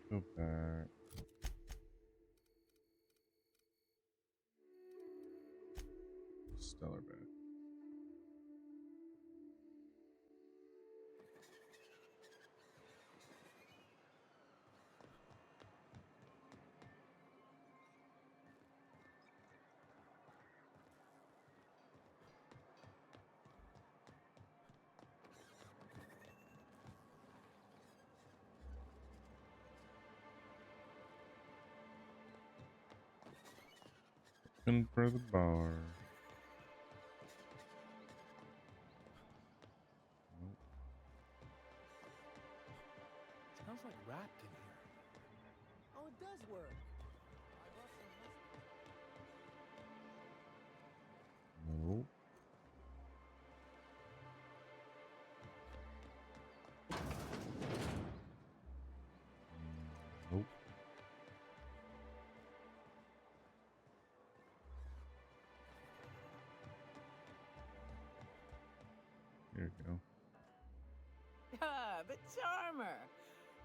Go back. Stellar back. Looking for the bar. Nope. Smells like wrapped in here. Oh, it does work. I brought some Nope. Nope. Here you go. Ah, the charmer.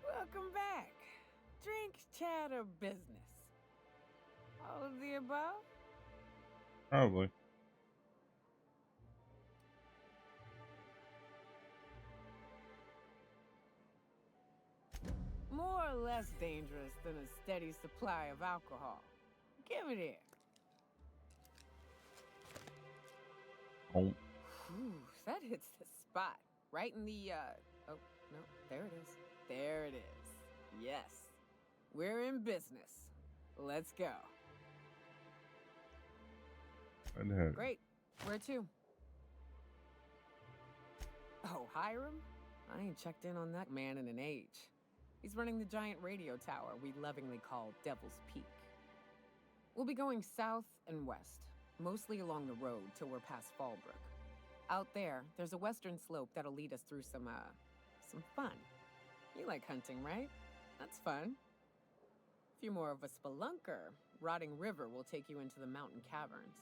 Welcome back. Drink, chat, or business? All of the above? Probably. More or less dangerous than a steady supply of alcohol. Give it here. Oh. Whew, that hits the spot. Right in the, oh, no, there it is. There it is. Yes. We're in business. Let's go. I'd have. Great. Where to? Oh, Hiram? I ain't checked in on that man in an age. He's running the giant radio tower we lovingly call Devil's Peak. We'll be going south and west, mostly along the road till we're past Fallbrook. Out there's a western slope that'll lead us through some fun. You like hunting, right? That's fun. If you're more of a spelunker, Rotting River will take you into the mountain caverns.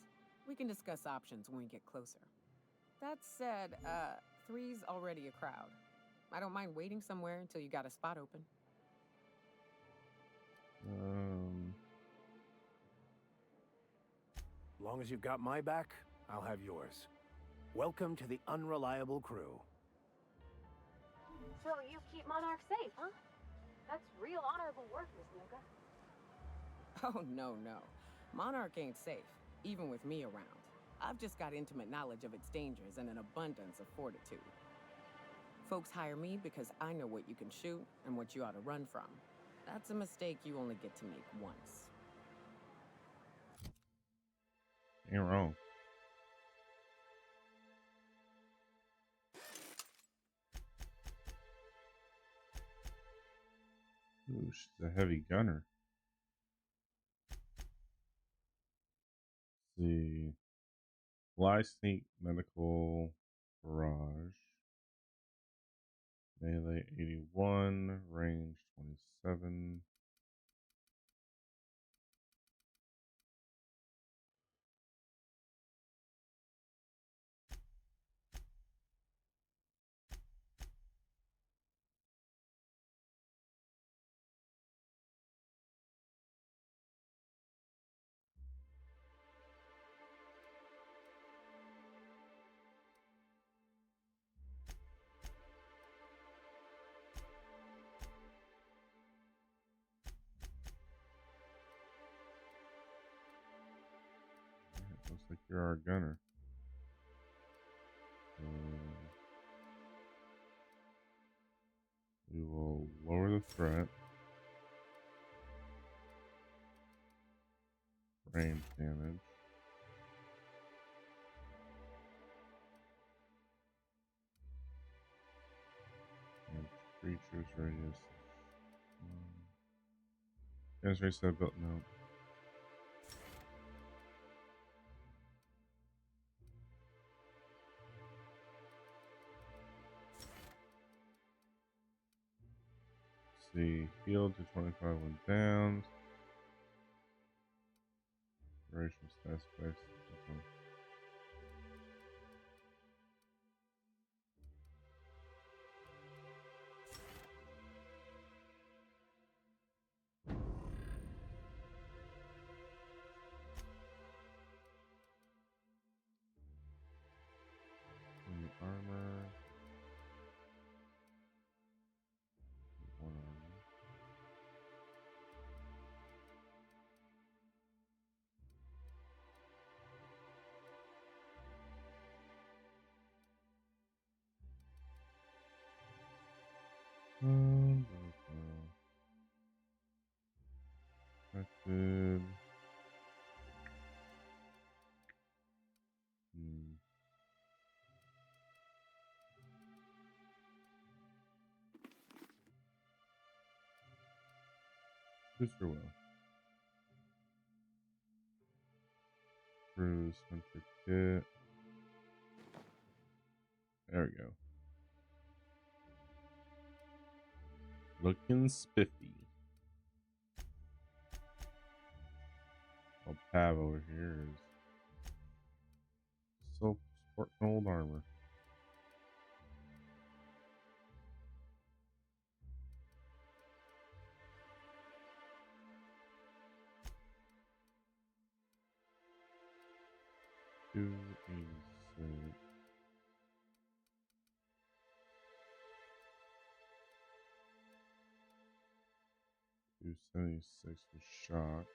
We can discuss options when we get closer. That said, 3's already a crowd. I don't mind waiting somewhere until you got a spot open. Long as you've got my back, I'll have yours. Welcome to the unreliable crew. So you keep Monarch safe, huh? That's real honorable work, Miss Nuka. Oh, no. Monarch ain't safe, even with me around. I've just got intimate knowledge of its dangers and an abundance of fortitude. Folks hire me because I know what you can shoot and what you ought to run from. That's a mistake you only get to make once. Ain't wrong. Ooh, she's a heavy gunner. Let's see. Fly, sneak, medical, barrage. Melee 81, range 27. Looks like you're our gunner. We will lower the threat. Range damage. And creatures radius. Damage radius that built. No. See, healed to 25 when down. Duration stats base. armor. One armor. Affected. Booster will. Bruce, Hunter Kit. There we go. Looking spiffy. Well, Pav over here is still sporting old armor. $286. 276 for shock.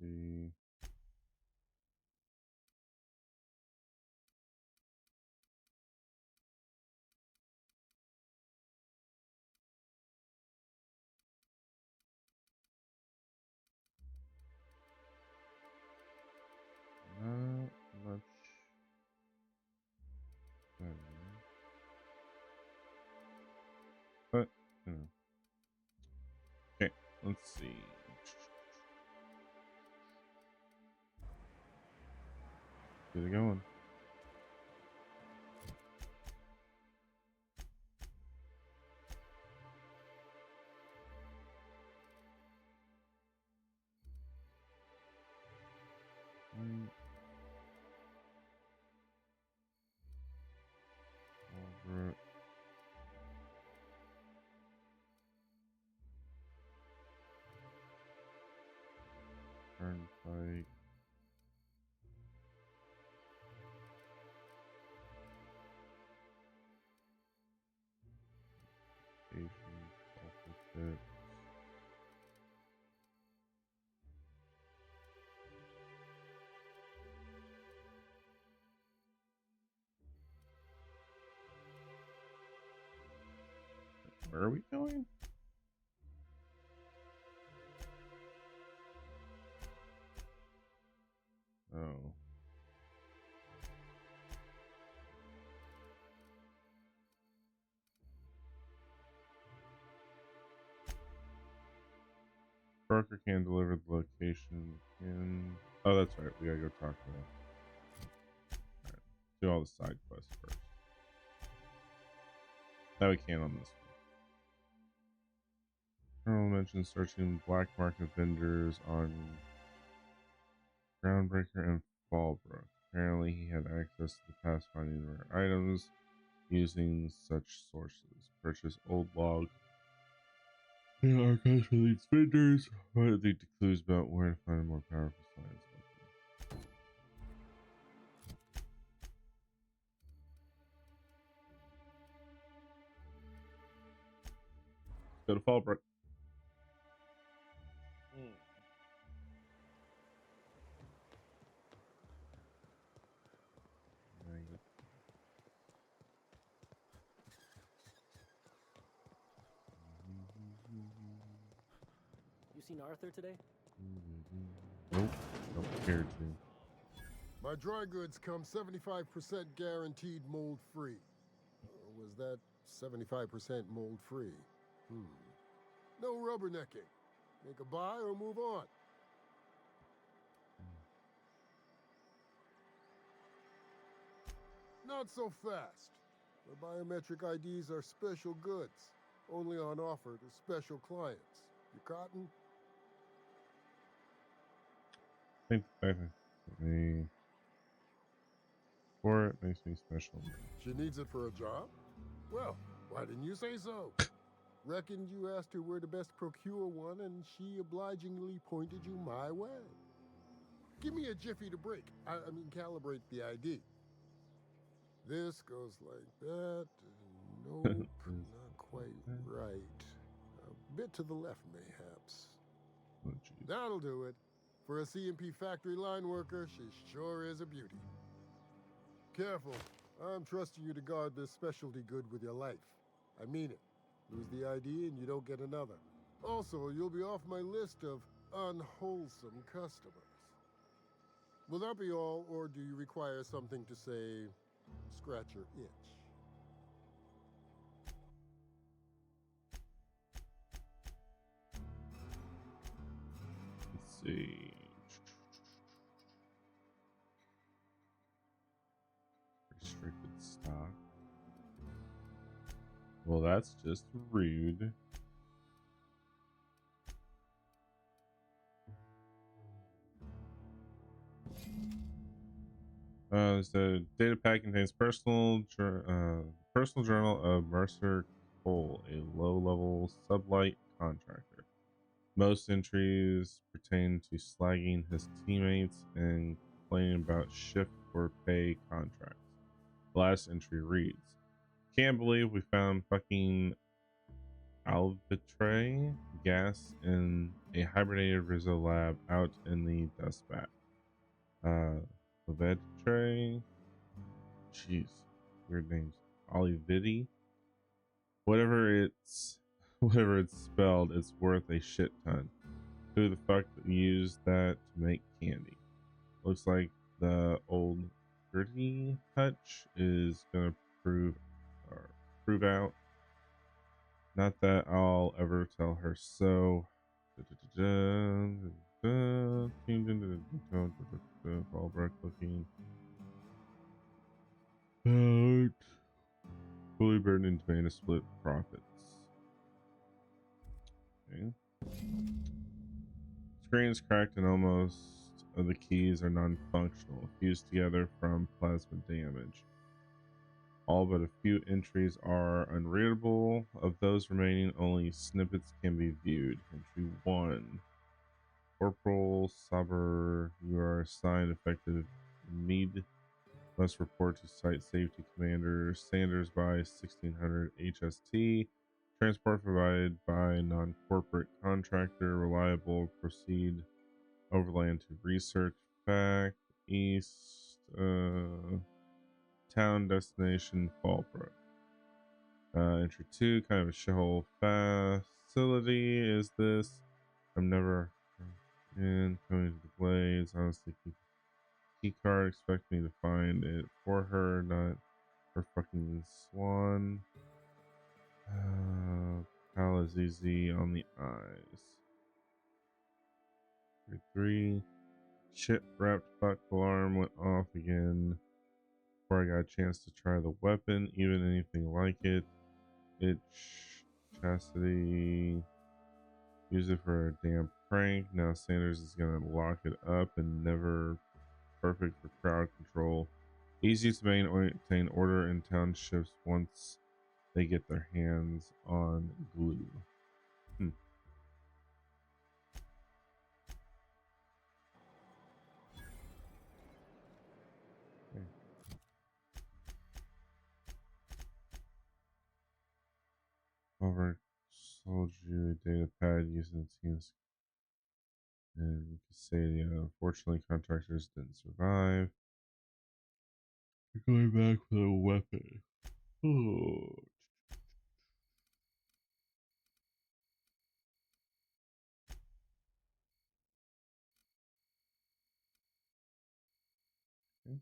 Let's see. Not much better. But, okay, let's see. Get it going. Over it. Turnpike. Station. Opposite. Where are we going? Oh. Broker can't deliver the location. Oh, that's right. We gotta go talk to them. Alright. Do all the side quests first. That we can on this one. Colonel mentioned searching black market vendors on Groundbreaker and Fallbrook. Apparently, he had access to the past finding rare items using such sources. Purchase old log in archives for these vendors. Might lead to clues about where to find a more powerful science weapon. Go to Fallbrook. You seen Arthur today? Nope. Don't care to. My dry goods come 75% guaranteed mold-free. Was that 75% mold-free? No rubbernecking. Make a buy or move on. Not so fast. The biometric IDs are special goods. Only on offer to special clients. You cotton? Think the fact that me for it makes me special. She needs it for a job? Well, why didn't you say so? Reckoned you asked her where to best procure one, and she obligingly pointed you my way. Give me a jiffy to break. I mean, calibrate the ID. This goes like that. Nope, not quite right. A bit to the left, mayhaps. Oh, jeez. That'll do it. For a CMP factory line worker, she sure is a beauty. Careful. I'm trusting you to guard this specialty good with your life. I mean it. Lose the ID and you don't get another. Also, you'll be off my list of unwholesome customers. Will that be all, or do you require something to say, scratch your itch? Let's see. Restricted stock. Well, that's just rude. The data pack contains personal journal of Mercer Cole, a low-level sublight contractor. Most entries pertain to slagging his teammates and complaining about shift or pay contracts. The last entry reads, "Can't believe we found fucking albitrate gas in a hibernated Rizzo lab out in the dust bath. Albitrate, jeez, weird names. Olividi, whatever it's spelled, it's worth a shit ton. Who the fuck used that to make candy? Looks like the old Gertie Hutch is gonna prove out. Not that I'll ever tell her so. Fallback looking out. Fully burned into tomato split profits. Okay. Screen is cracked and almost of the keys are non-functional, fused together from plasma damage. All but a few entries are unreadable. Of those remaining, only snippets can be viewed. Entry 1. Corporal Saber, you are assigned effective need. Must report to Site Safety Commander Sanders by 1600 HST. Transport provided by non-corporate contractor. Reliable. Proceed overland to research fact. East. Town destination Fallbrook. Entry 2, kind of a shithole facility is this? I'm never in coming to the Glades. Honestly, key card. Expect me to find it for her, not her fucking swan. Palazizi on the eyes. Entry 3. Shit wrapped fuck alarm went off again. Before I got a chance to try the weapon, even anything like it. Chastity. Use it for a damn prank. Now Sanders is gonna lock it up and never perfect for crowd control. Easy to maintain order in townships once they get their hands on glue. Okay. Over sold you a data pad using the team's and Casadia. Unfortunately, contractors didn't survive. You're going back with a weapon. Oh. Okay.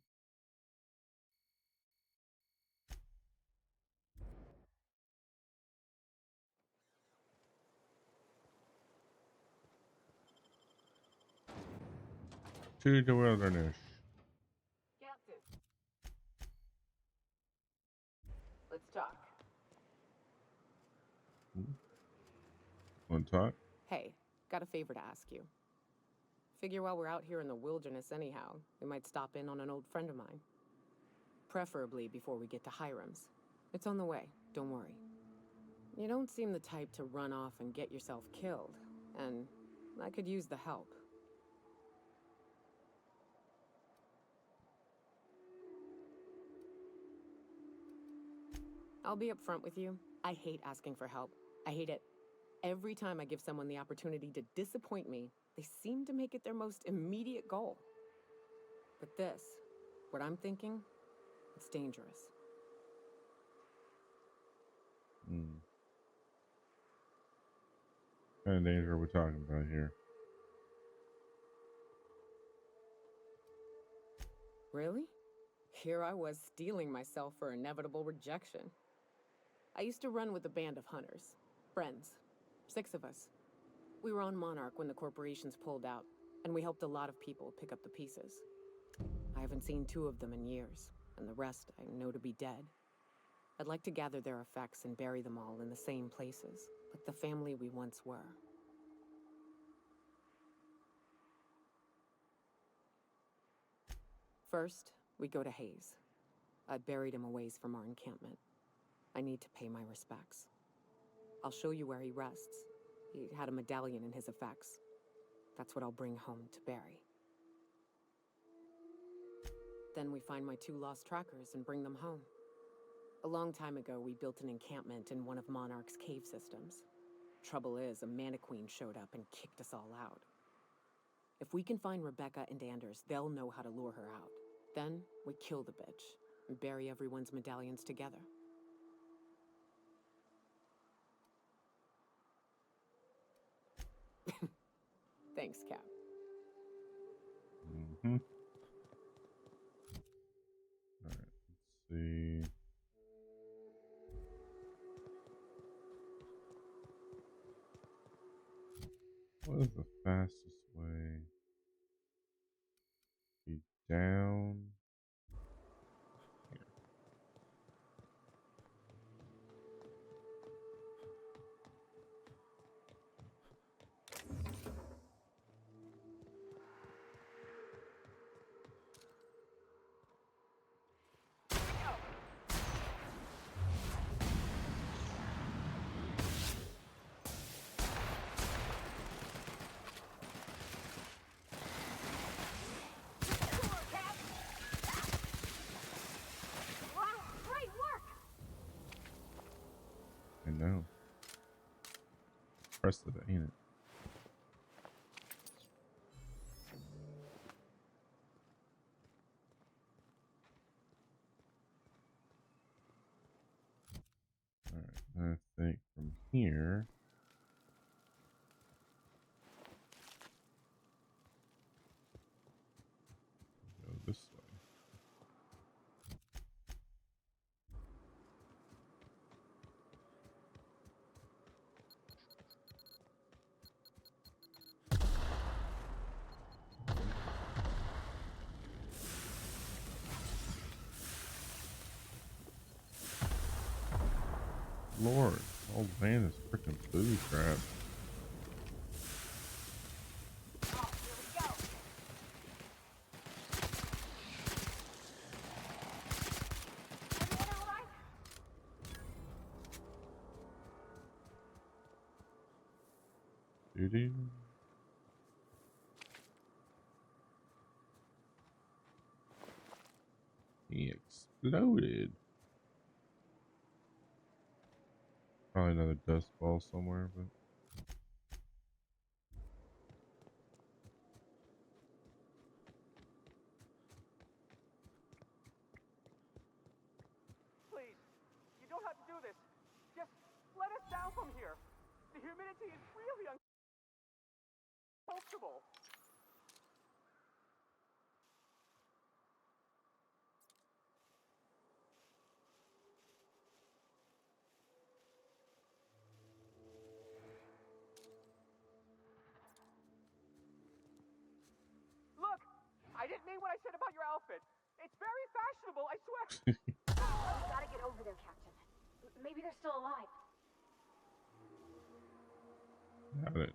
To the wilderness. Captain, let's talk. Want to talk? Hey, got a favor to ask you. Figure while we're out here in the wilderness anyhow, we might stop in on an old friend of mine. Preferably before we get to Hiram's. It's on the way, don't worry. You don't seem the type to run off and get yourself killed, and I could use the help. I'll be upfront with you. I hate asking for help. I hate it. Every time I give someone the opportunity to disappoint me, they seem to make it their most immediate goal. But this, what I'm thinking, it's dangerous. What kind of danger are we talking about here? Really? Here I was steeling myself for inevitable rejection. I used to run with a band of hunters. Friends. 6 of us. We were on Monarch when the corporations pulled out, and we helped a lot of people pick up the pieces. I haven't seen 2 of them in years, and the rest I know to be dead. I'd like to gather their effects and bury them all in the same places, like the family we once were. First, we go to Hayes. I buried him a ways from our encampment. I need to pay my respects. I'll show you where he rests. He had a medallion in his effects. That's what I'll bring home to Barry. Then we find my 2 lost trackers and bring them home. A long time ago, we built an encampment in one of Monarch's cave systems. Trouble is, a Mantiqueen showed up and kicked us all out. If we can find Rebecca and Anders, they'll know how to lure her out. Then, we kill the bitch and bury everyone's medallions together. Thanks, Cap. Alright, let's see. What is the fastest way? Be down here. Wow, great work! I know. Pressed it, ain't it? Alright, I think from here. Go this way. Lord, old man is freaking booby trapped. Oh, here we go. Everyone all right? Duty. He exploded. Probably another dust ball somewhere, but Please, you don't have to do this. Just let us down from here. The humidity is really uncomfortable. Look, I didn't mean what I said about your outfit. It's very fashionable, I swear. We gotta get over there, Captain. Maybe they're still alive. got it.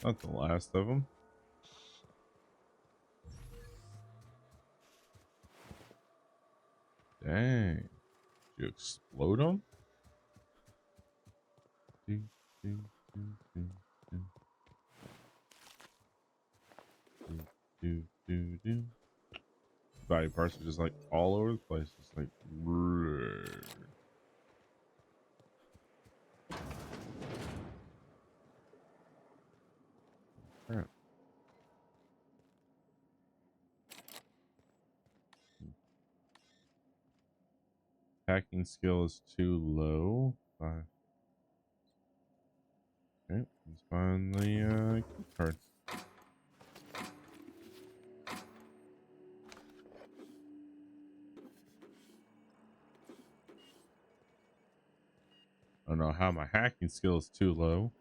Not the last of them. Dang. Did you explode them? Do, do, do, do, do. Do, do, do. Body parts are just like all over the place. It's like. Crap. Hacking skill is too low. 5. Okay, let's find the key card. I don't know how my hacking skill is too low.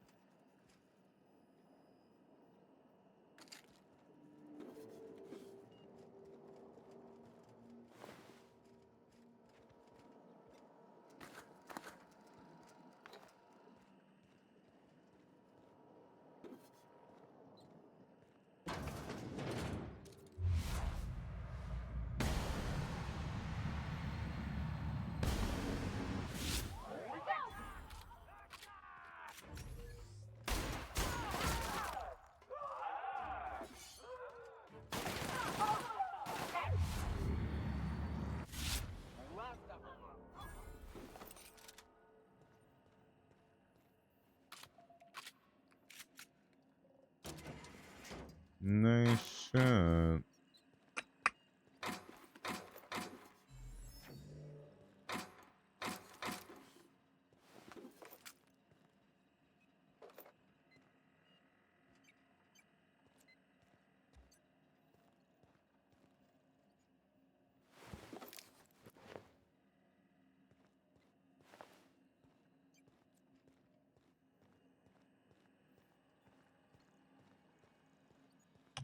Nice shot.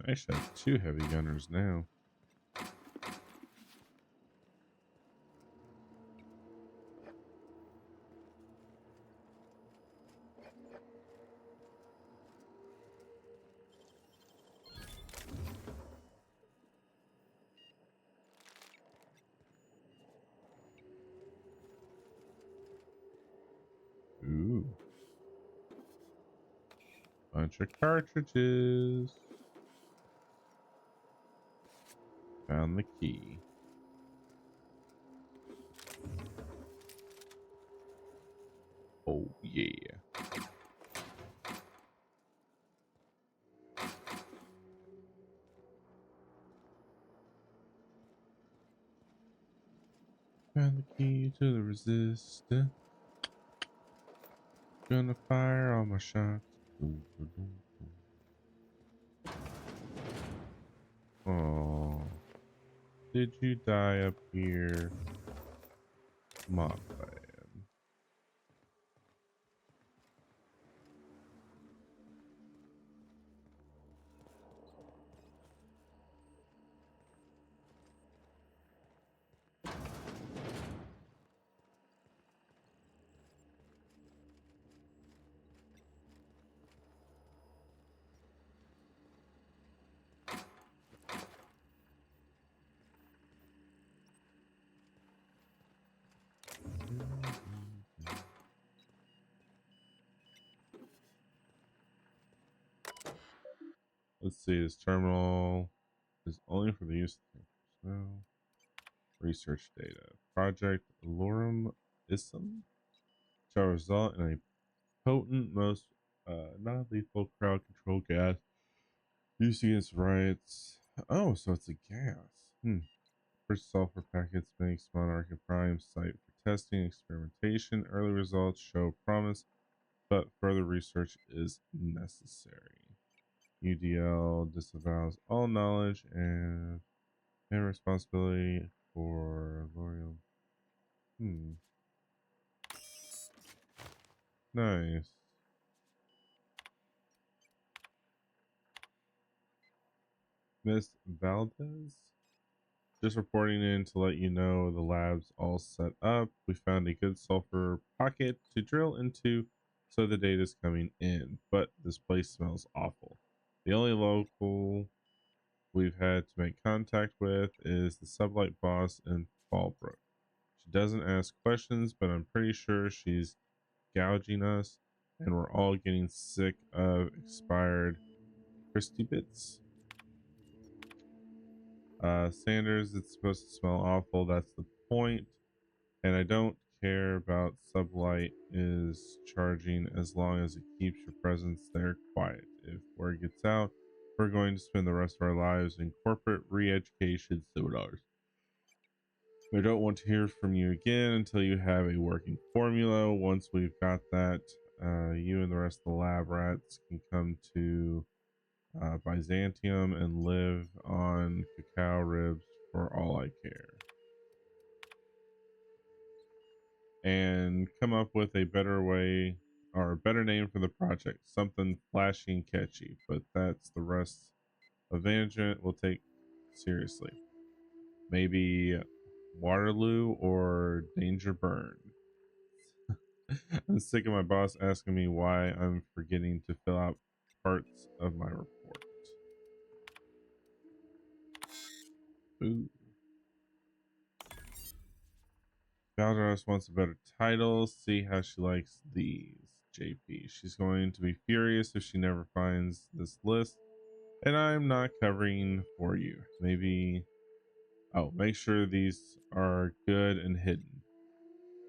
I should have 2 heavy gunners now. Ooh. Bunch of cartridges. Found the key. Oh, yeah. Found the key to the resistor. Gonna fire all my shots. Oh, did you die up here, my bad? Let's see. This terminal is only for the use of personnel. Research data. Project Lorem Issum shall result in a potent, most non-lethal crowd control gas used against riots. Oh, so it's a gas. First sulfur packets makes Monarch a prime site for testing and experimentation. Early results show promise, but further research is necessary. UDL disavows all knowledge and responsibility for L'Oreal. Nice. Miss Valdez? Just reporting in to let you know the lab's all set up. We found a good sulfur pocket to drill into so the data's coming in, but this place smells awful. The only local we've had to make contact with is the sublight boss in Fallbrook. She doesn't ask questions, but I'm pretty sure she's gouging us, and we're all getting sick of expired Christy bits. Sanders, it's supposed to smell awful. That's the point. And I don't care about sublight is charging as long as it keeps your presence there quiet. If word gets out, we're going to spend the rest of our lives in corporate re-education seminars. I don't want to hear from you again until you have a working formula. Once we've got that, you and the rest of the lab rats can come to Byzantium and live on cacao ribs for all I care. And come up with a better way or a better name for the project. Something flashy and catchy, but that's the rest of management will take seriously. Maybe Waterloo or Danger Burn. I'm sick of my boss asking me why I'm forgetting to fill out parts of my report. Ooh. Valdros wants a better title. See how she likes these. JP. She's going to be furious if she never finds this list. And I'm not covering for you. Maybe. Oh, make sure these are good and hidden.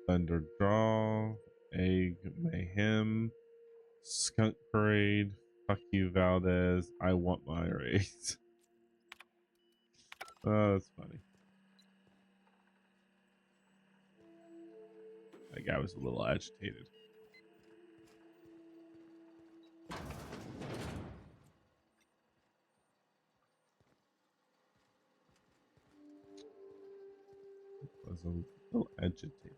Thunderdraw, Egg Mayhem, Skunk Parade, Fuck You Valdez, I Want My Raise. Oh, that's funny. That guy was a little agitated. Was a little agitated.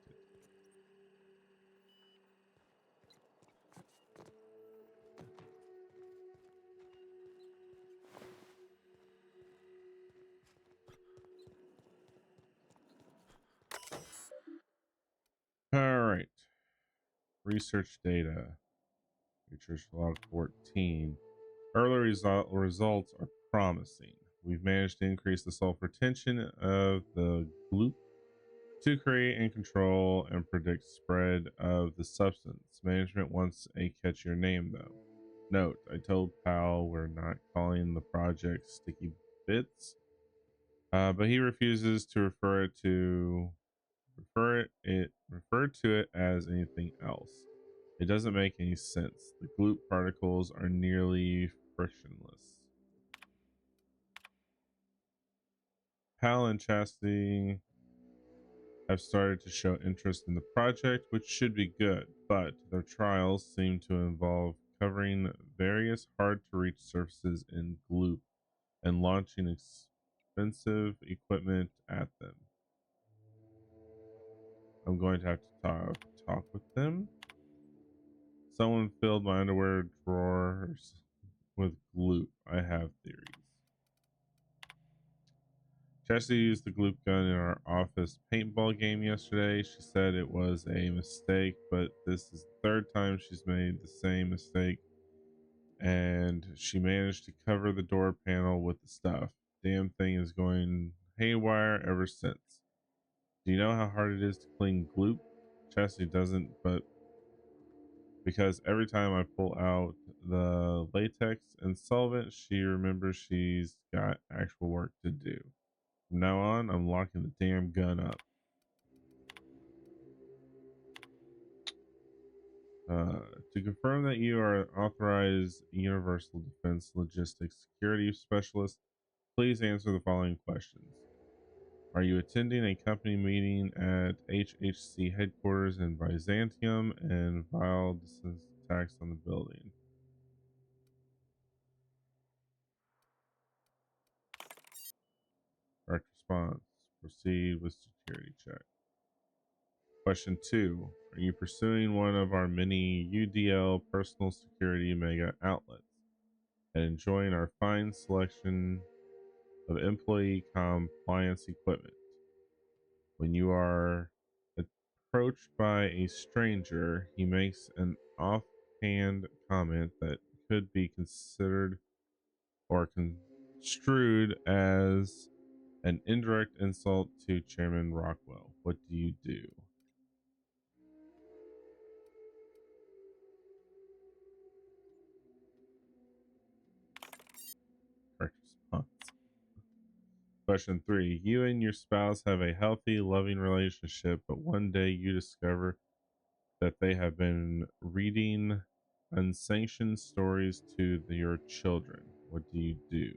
All right. Research data. Research log 14. Early results are promising. We've managed to increase the sulfur tension of the gloop to create and control and predict spread of the substance. Management wants a catchier name though. Note, I told Pal we're not calling the project Sticky Bits, but he refuses to refer to it as anything else. It doesn't make any sense. The gloop particles are nearly frictionless. Pal and Chastity have started to show interest in the project, which should be good, but their trials seem to involve covering various hard-to-reach surfaces in gloop and launching expensive equipment at them. I'm going to have to talk with them. Someone filled my underwear drawers with gloop. I have theories. Chastity used the gloop gun in our office paintball game yesterday. She said it was a mistake, but this is the third time she's made the same mistake, and she managed to cover the door panel with the stuff. Damn thing is going haywire ever since. Do you know how hard it is to clean gloop? Chastity doesn't, but because every time I pull out the latex and solvent, she remembers she's got actual work to do. From now on, I'm locking the damn gun up. To confirm that you are an authorized Universal Defense Logistics Security Specialist, please answer the following questions. Are you attending a company meeting at HHC headquarters in Byzantium and filed attacks on the building? Direct response. Proceed with security check. Question 2. Are you pursuing one of our many UDL personal security mega outlets and enjoying our fine selection of employee compliance equipment? When you are approached by a stranger, he makes an offhand comment that could be considered or construed as an indirect insult to Chairman Rockwell. What do you do? Correct response. Question 3. You and your spouse have a healthy, loving relationship, but one day you discover that they have been reading unsanctioned stories to your children. What do you do?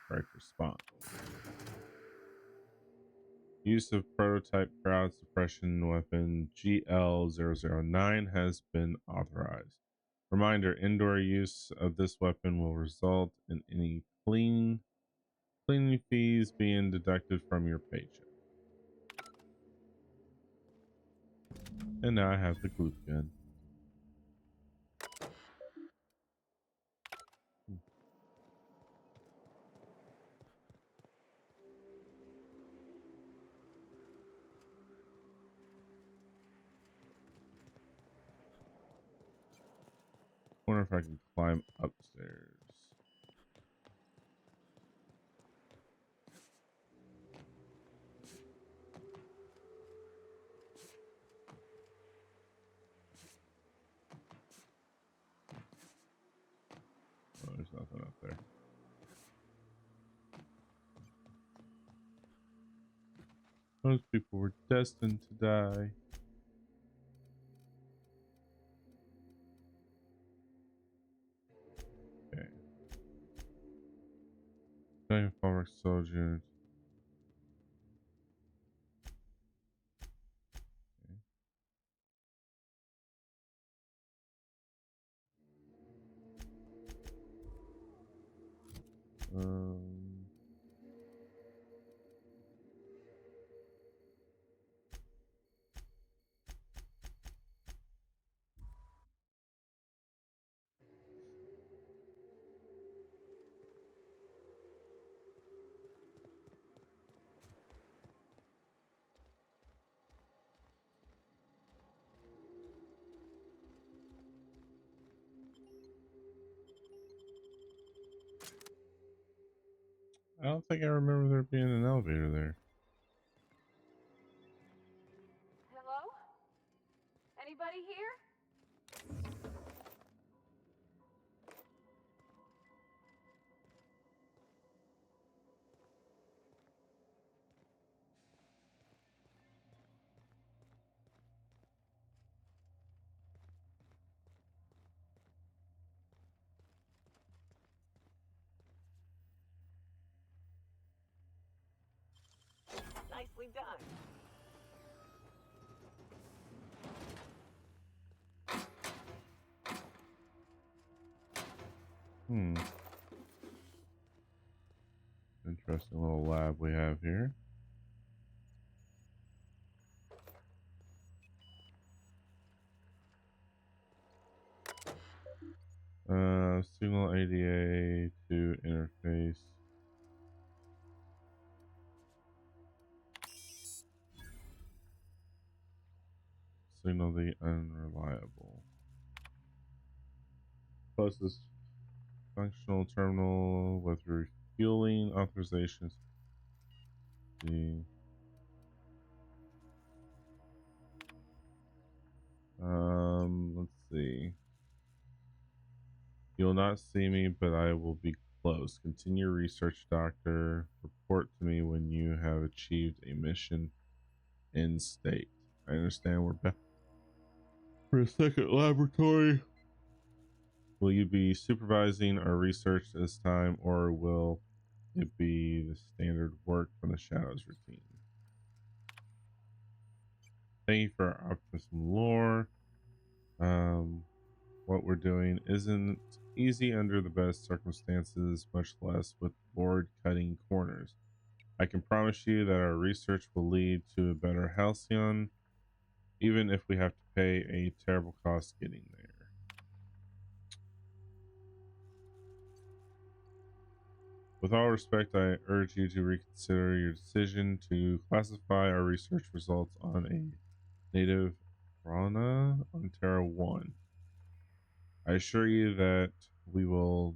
Correct response. Use of prototype crowd suppression weapon GL009 has been authorized. Reminder, indoor use of this weapon will result in any cleaning fees being deducted from your paycheck. And now I have the glue gun. Wonder if I can climb upstairs. Oh, there's nothing up there. Those people were destined to die. Okay. Giant former soldiers. Um, I don't think I remember there being an elevator there. Hello? Anybody here? Nicely done. Interesting little lab we have here. Signal ADA to interface. Signal the unreliable. Closest functional terminal with refueling authorizations. Let's see. You'll not see me, but I will be close. Continue research, Doctor. Report to me when you have achieved a mission in state. I understand we're back for a second laboratory. Will you be supervising our research this time, or will it be the standard work from the Shadows routine? Thank you for our optimism lore. What we're doing isn't easy under the best circumstances, much less with board cutting corners. I can promise you that our research will lead to a better Halcyon, even if we have to pay a terrible cost getting there. With all respect, I urge you to reconsider your decision to classify our research results on a native fauna on Terra 1. I assure you that we will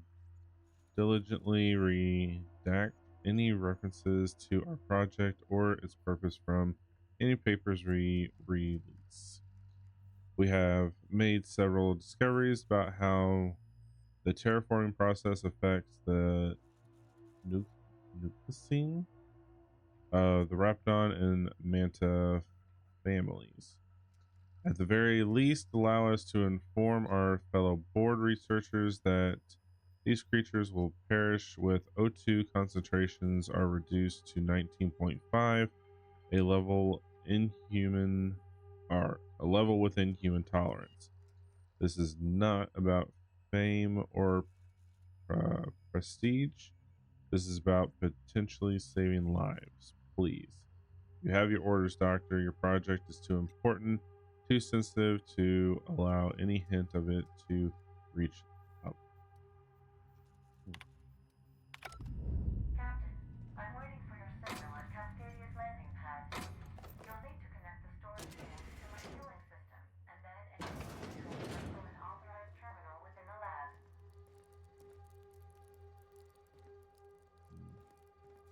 diligently redact any references to our project or its purpose from any papers we release. We have made several discoveries about how the terraforming process affects the nucleusine of the Raptor and Manta families. At the very least, allow us to inform our fellow board researchers that these creatures will perish with O2 concentrations are reduced to 19.5, a level inhuman or a level within human tolerance. This is not about fame or prestige. This is about potentially saving lives. Please. You have your orders, Doctor. Your project is too important, too sensitive to allow any hint of it to reach up. Captain, I'm waiting for your signal at Cascadia's landing pad. You'll need to connect the storage unit to my fueling system, and then execute the transfer from an authorized terminal within the lab.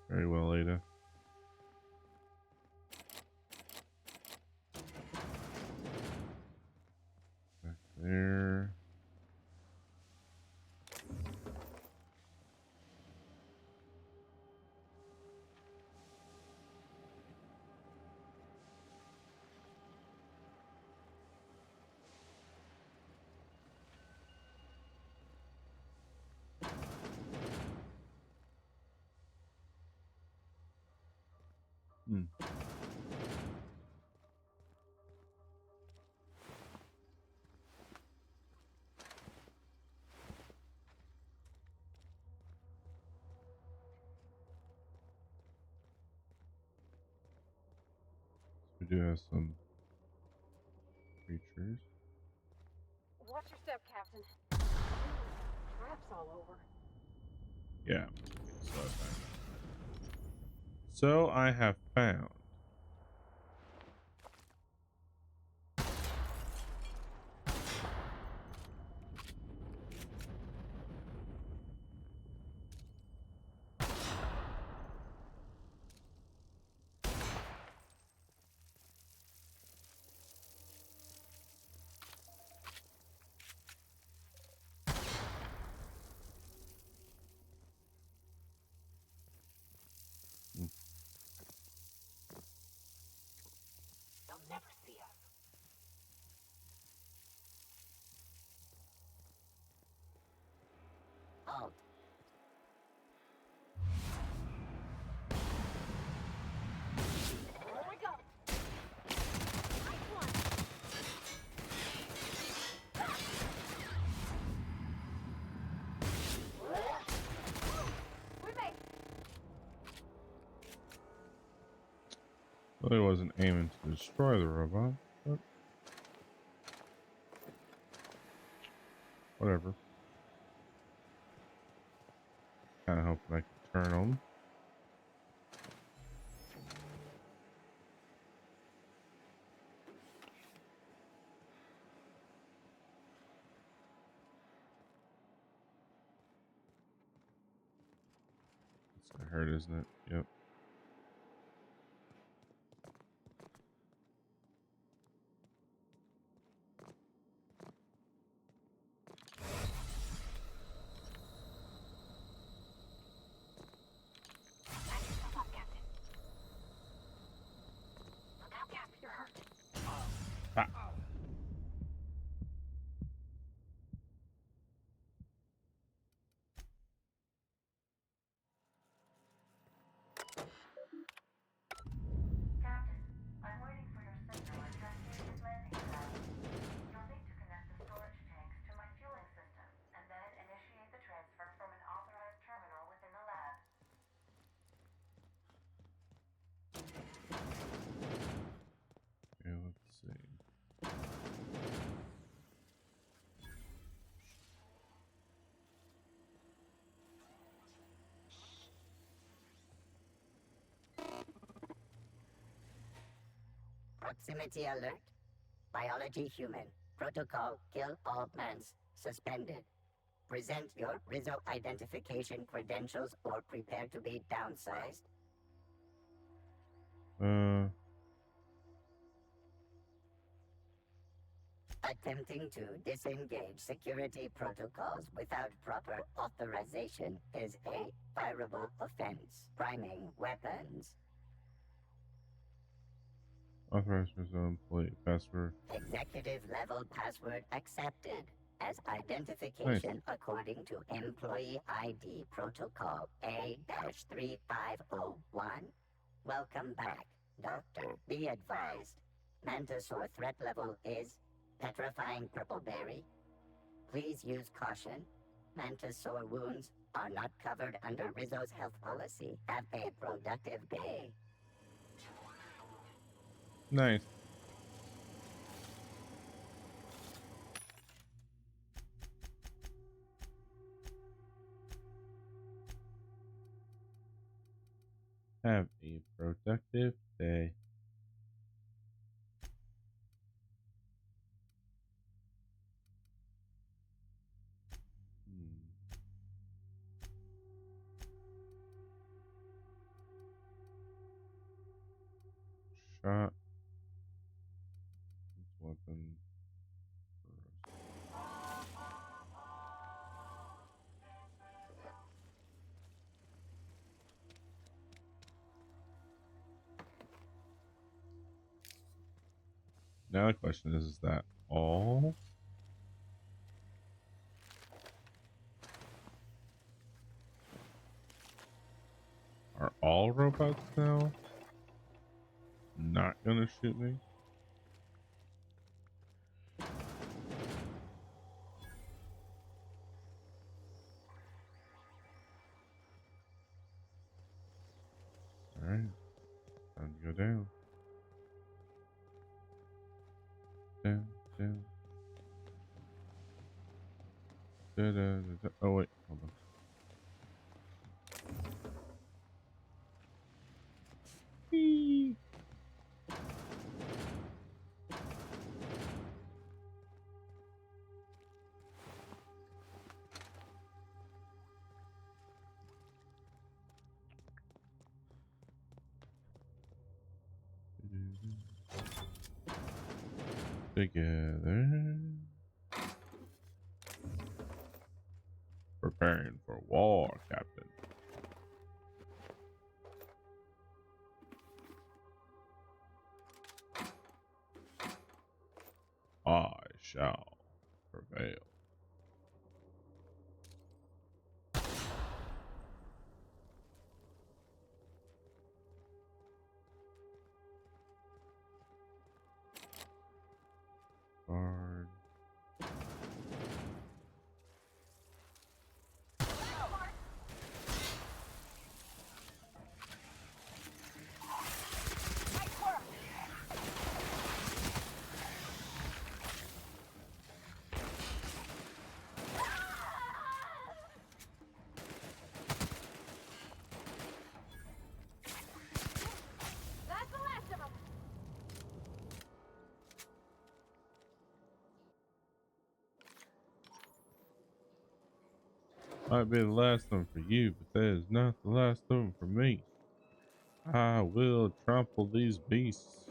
Very well, Ada. Back there. We do have some creatures. Watch your step, Captain. Traps all over. Yeah. So I have found They'll never see us. Oh. Here we go. Nice one. We made. well, I wasn't aiming to destroy the robot, but whatever. Kind of hoping I can turn them. It's I heard, isn't it? Yep. Patch yourself up, Captain. Look out, Cap. You're hurt. Ah. Proximity alert. Biology human. Protocol kill all plants. Suspended. Present your Rizzo identification credentials or prepare to be downsized. Attempting to disengage security protocols without proper authorization is a fireable offense. Priming weapons. Authorized Rizzo employee password. Executive level password accepted as identification Nice. according to employee ID protocol A-3501. Welcome back, Doctor. Be advised. Mantisaur threat level is petrifying purple berry. Please use caution. Mantisaur wounds are not covered under Rizzo's health policy. Have a productive day. Nice. Have a productive day. Shot. Weapon. Now the question is that all? Are all robots now not gonna shoot me? Alright. Time to go down. Down, down. Da, da, da, da. Oh wait, hold on. Whee! Together. Preparing for war, Captain. I shall prevail. Guard. That's the last of them. Might be the last one for you, but that is not the last one for me. I will trample these beasts.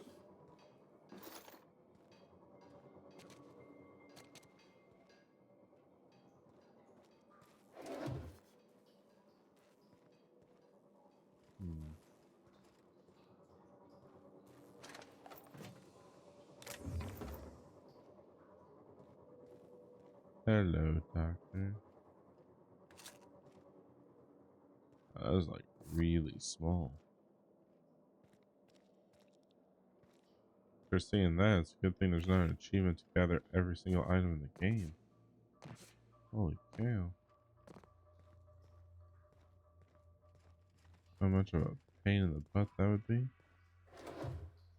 Hello, Doctor. That was like really small. For seeing that, it's a good thing there's not an achievement to gather every single item in the game. Holy cow. How much of a pain in the butt that would be?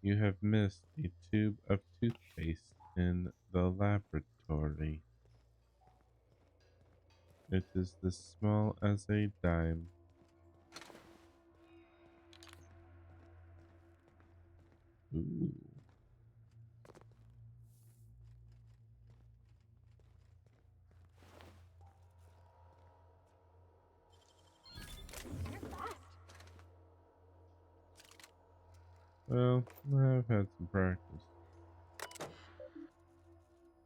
You have missed a tube of toothpaste in the laboratory. It is as small as a dime. Ooh. Well, I've had some practice.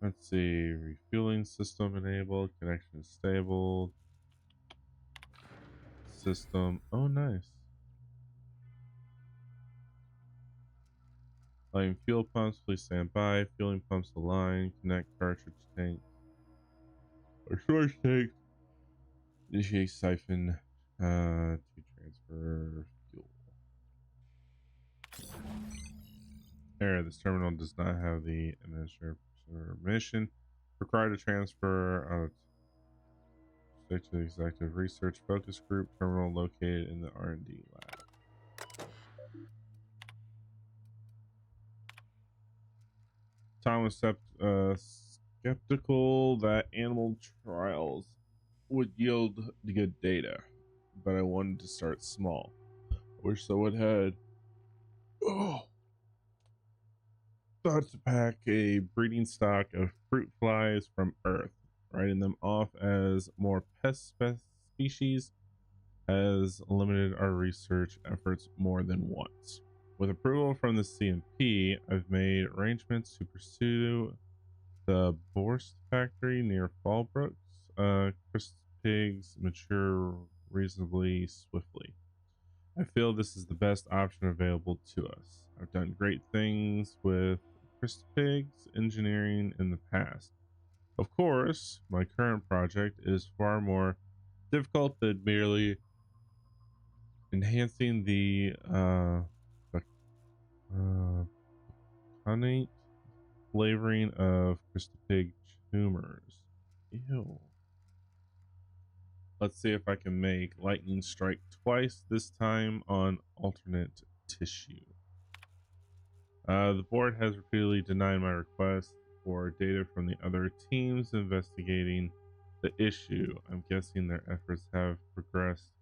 Let's see. Refueling system enabled. Connection stable. System. Oh, nice. Lighting fuel pumps. Please stand by. Fueling pumps align. Connect cartridge tank. Or storage tank. Initiate siphon. To transfer fuel. Error. This terminal does not have the administrator permission required to transfer. Stick to the executive research focus group terminal located in the R&D lab. Tom was skeptical that animal trials would yield good data, but I wanted to start small. I wish someone had thought to pack a breeding stock of fruit flies from Earth, writing them off as more pest species has limited our research efforts more than once. With approval from the CMP, I've made arrangements to pursue the Borst factory near Fallbrooks. Chris pigs mature reasonably swiftly. I feel this is the best option available to us. I've done great things with Chris pigs engineering in the past. Of course, my current project is far more difficult than merely enhancing the innate flavoring of Pig tumors. Ew. Let's see if I can make lightning strike twice, this time on alternate tissue. The board has repeatedly denied my request for data from the other teams investigating the issue. I'm guessing their efforts have progressed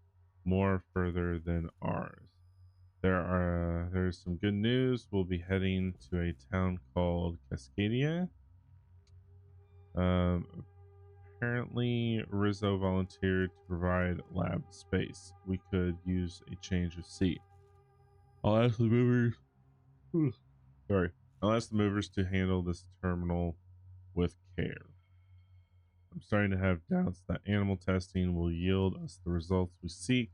more further than ours. There's some good news. We'll be heading to a town called Cascadia. Apparently Rizzo volunteered to provide lab space. We could use a change of seat. I'll ask the movers. I'll ask the movers to handle this terminal with care. I'm starting to have doubts that animal testing will yield us the results we seek,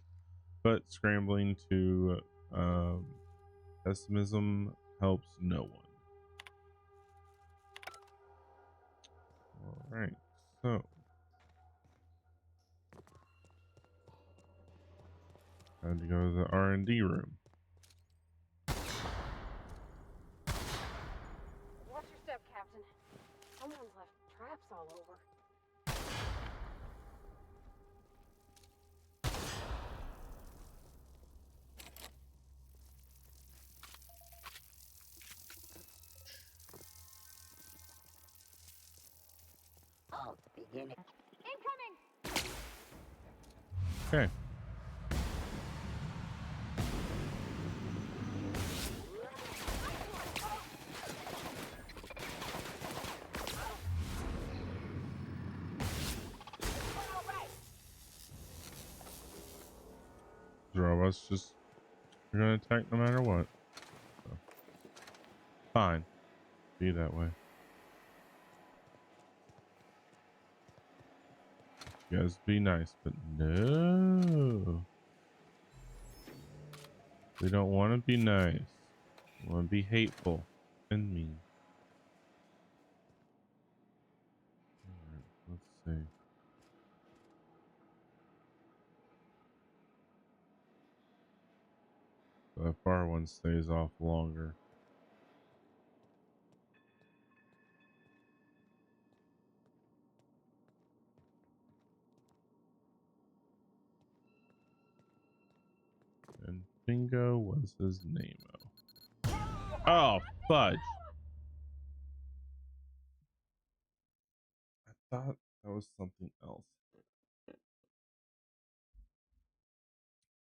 but scrambling to pessimism helps no one. All right, so time to go to the R&D room. Watch your step, Captain. Someone's left traps all over. Alt beginning. Incoming! Okay. Robots just are gonna attack no matter what. So, fine. Be that way. You guys be nice, but no. We don't want to be nice. We want to be hateful and mean. Alright, let's see. The far one stays off longer. And Bingo was his name-o. Oh, fudge. I thought that was something else.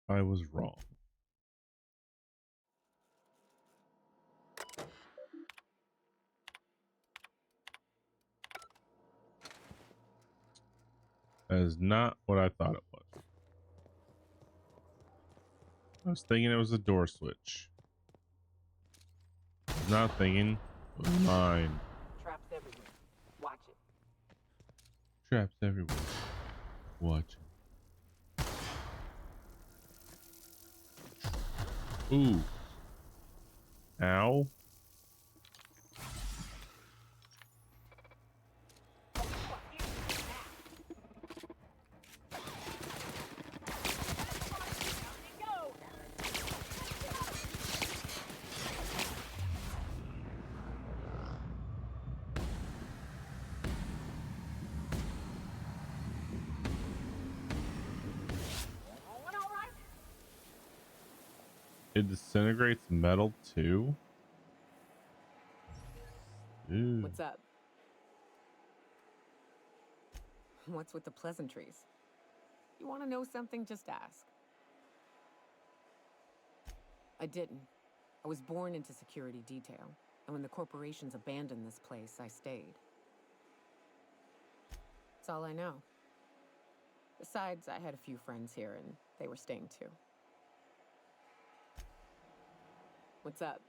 I was wrong. That is not what I thought it was. I was thinking it was a door switch. Not thinking. It was mine. Traps everywhere. Watch it. Traps everywhere. Watching. Ooh. Ow. It disintegrates metal too? Ooh. What's up? What's with the pleasantries? You want to know something? Just ask. I didn't. I was born into security detail, and when the corporations abandoned this place, I stayed. That's all I know. Besides, I had a few friends here, and they were staying too. What's up?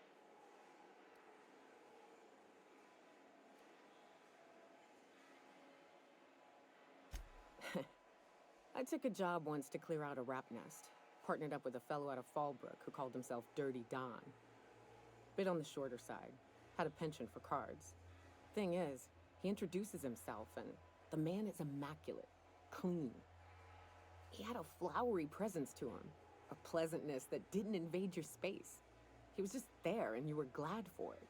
I took a job once to clear out a rap nest. Partnered up with a fellow out of Fallbrook who called himself Dirty Don. Bit on the shorter side. Had a penchant for cards. Thing is, he introduces himself and the man is immaculate. Clean. He had a flowery presence to him. A pleasantness that didn't invade your space. He was just there and you were glad for it.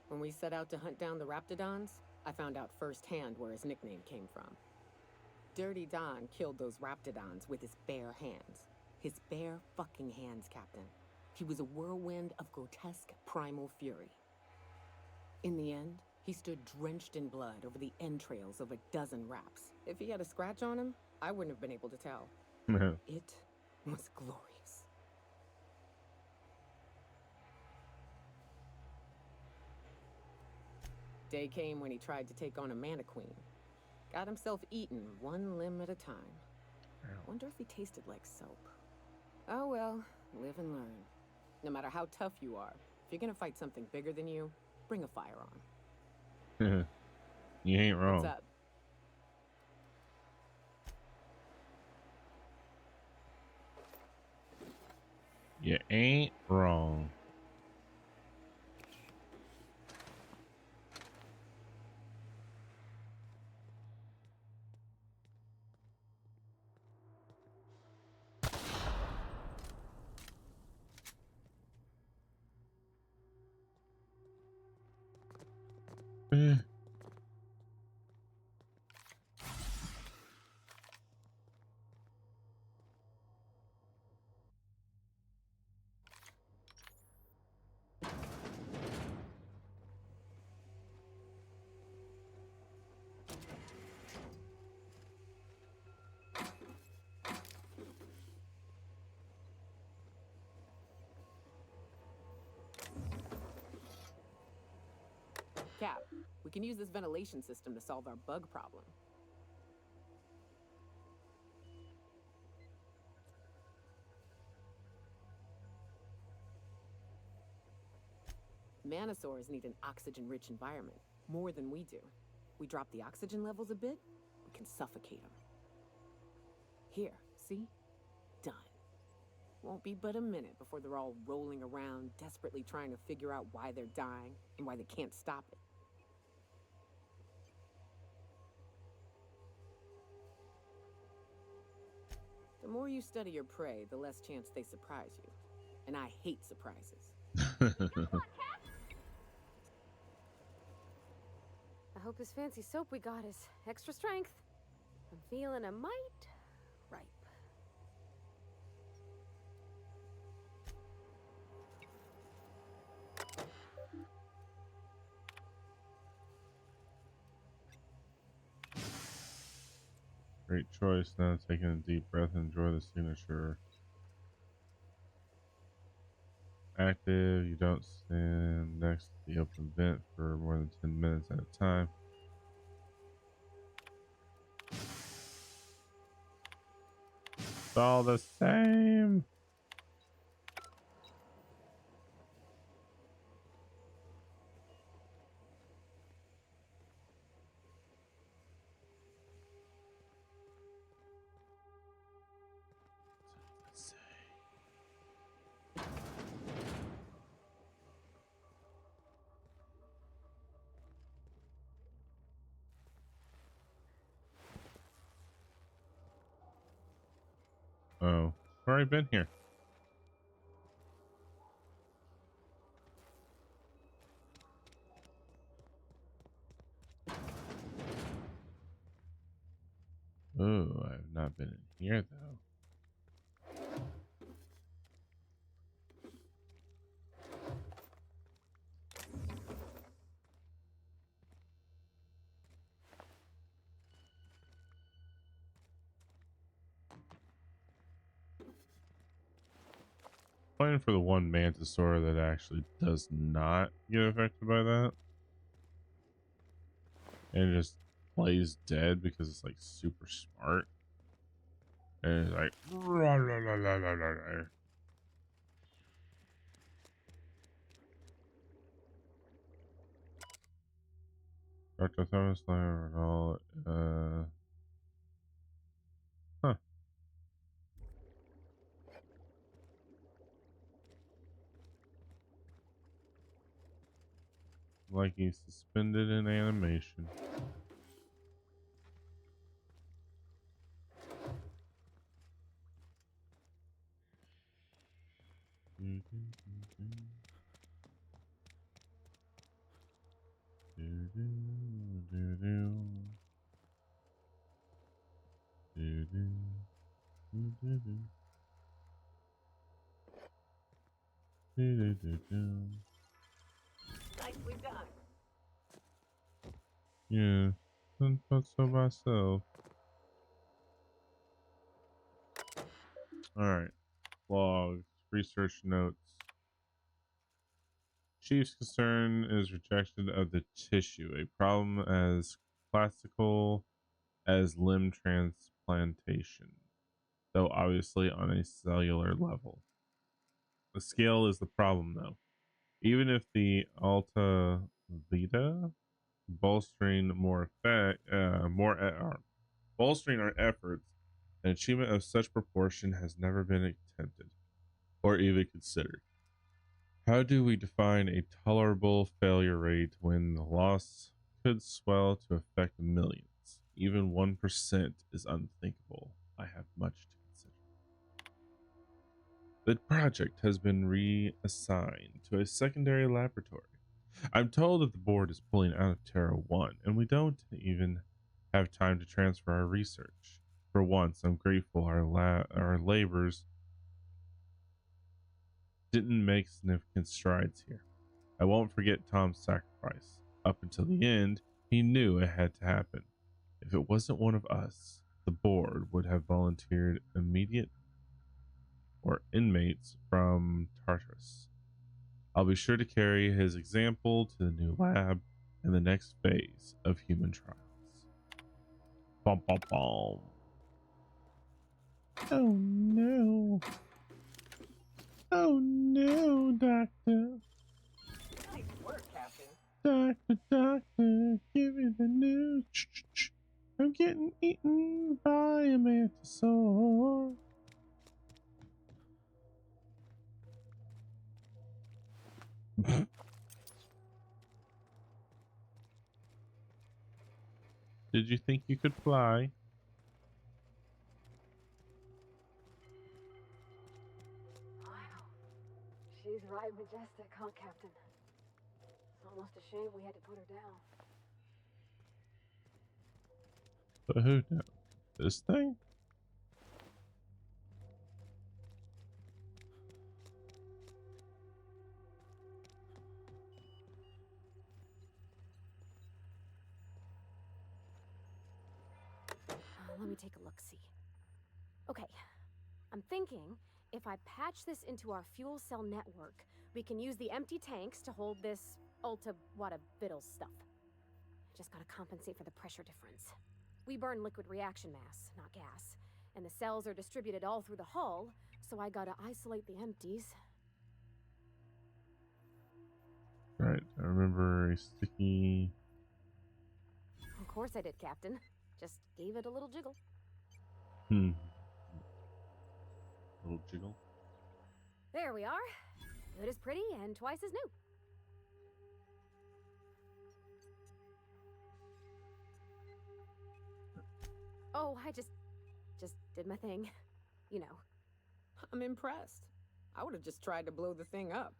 When we set out to hunt down the Raptidons, I found out firsthand where his nickname came from. Dirty Don killed those Raptidons with his bare hands. His bare fucking hands, Captain. He was a whirlwind of grotesque primal fury. In the end, he stood drenched in blood over the entrails of a dozen raps. If he had a scratch on him, I wouldn't have been able to tell. It was glorious. Day came when he tried to take on a mannequin. Got himself eaten one limb at a time. Wonder if he tasted like soap. Oh well, live and learn. No matter how tough you are, if you're gonna fight something bigger than you, bring a firearm. You ain't wrong. What's up? You ain't wrong. Cap, we can use this ventilation system to solve our bug problem. Manosaurs need an oxygen-rich environment, more than we do. We drop the oxygen levels a bit, we can suffocate them. Here, see? Done. Won't be but a minute before they're all rolling around, desperately trying to figure out why they're dying and why they can't stop it. The more you study your prey, the less chance they surprise you. And I hate surprises. I hope this fancy soap we got is extra strength. I'm feeling a mite ripe. Great choice. Now taking a deep breath and enjoy the signature. Active. You don't stand next to the open vent for more than 10 minutes at a time. It's all the same. Oh, I've already been here. Oh, I've not been in here though. Playing for the one Mantisaur that actually does not get affected by that. And it just plays dead because it's like super smart. And it's like rah, rah, rah, rah, rah, rah, rah. Dr. Thomas Lionel, huh. Like he's suspended in animation. Nicely done. Yeah, I thought so myself. Alright, logs, research notes. Chief's concern is rejection of the tissue, a problem as classical as limb transplantation, though obviously on a cellular level. The scale is the problem, though. Even if the Alta Vita bolstering bolstering our efforts, an achievement of such proportion has never been attempted or even considered. How do we define a tolerable failure rate when the loss could swell to affect millions? Even 1% is unthinkable. I have much to consider. The project has been reassigned to a secondary laboratory. I'm told that the board is pulling out of Terra 1, and we don't even have time to transfer our research. For once, I'm grateful our labors didn't make significant strides here. I won't forget Tom's sacrifice. Up until the end, he knew it had to happen. If it wasn't one of us, the board would have volunteered immediate or inmates from Tartarus. I'll be sure to carry his example to the new lab and the next phase of human trials. Bum, bum, bum. Oh no. Oh no, Doctor. Nice work, Captain. Doctor, give me the news. I'm getting eaten by a mantisaur. Did you think you could fly? She's right majestic, huh, Captain? It's almost a shame we had to put her down. But who knows? This thing? Let me take a look-see. Okay, I'm thinking if I patch this into our fuel cell network, we can use the empty tanks to hold this ulta-wada-biddle stuff. I just gotta compensate for the pressure difference. We burn liquid reaction mass, not gas, and the cells are distributed all through the hull, so I gotta isolate the empties. Right, I remember a sticky... Of course I did, Captain. Just gave it a little jiggle. Little jiggle. There we are. Good as pretty and twice as new. Oh, I just did my thing. You know, I'm impressed. I would have just tried to blow the thing up.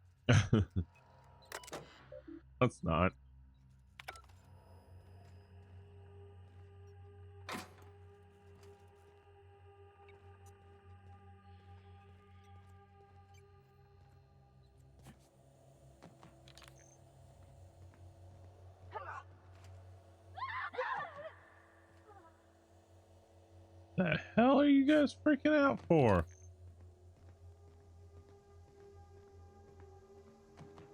Let's not. The hell are you guys freaking out for?